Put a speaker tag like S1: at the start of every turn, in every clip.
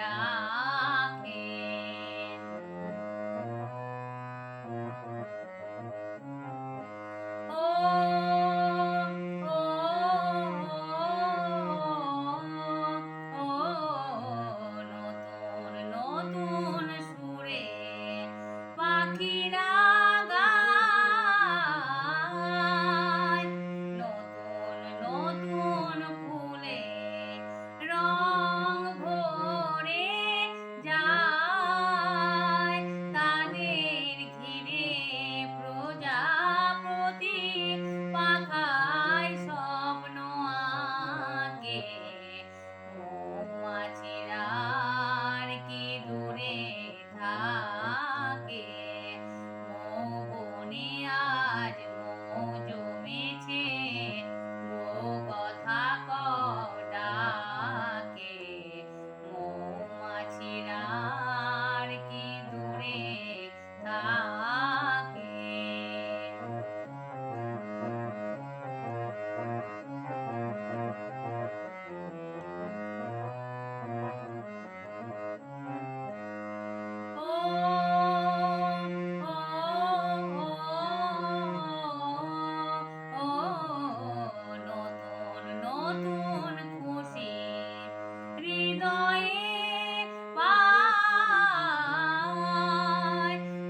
S1: রাখেন। ও ও ও নতুন নতুন সুরে পাখিরা গায়, নতুন নতুন ফুলে রং ভরে যায়, তাদের ঘিরে প্রজাপতি পাখায় স্বপ্ন আঁকে। মৌমাছিরা আর কি দূরে থাকে, মৌ বনে আজ মৌ জমেছে, গো কথা কও ডাকে। মৌমাছিরা আর কি দূরে থাকে। নতুন নতুন খুশি হৃদয়ে পায়,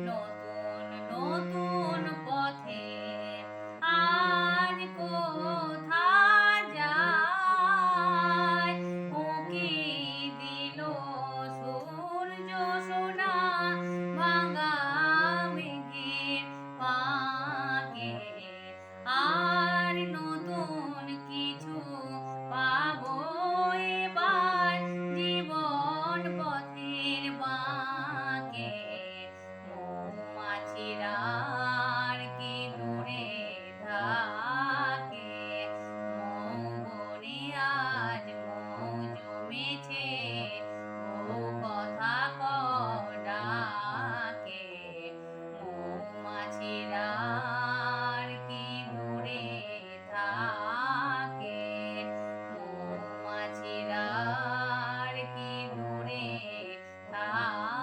S1: নতুন নতুন পথে আজ কোথা যায়, উঁকি দিল সূর্য সোনা ভাঙা মেঘের ফাঁকে। আর নতুন কিছু পাবো এবার জীবন পথের বাঁকে। মৌমাছিরা আর কি দূরে থাকে, মৌ বনে আজ মৌ জমেছে, গো কথা কও ডাকে। মৌমাছিরা আর কি দূরে থাকে, মৌমাছিরা আর কি দূরে থাকে।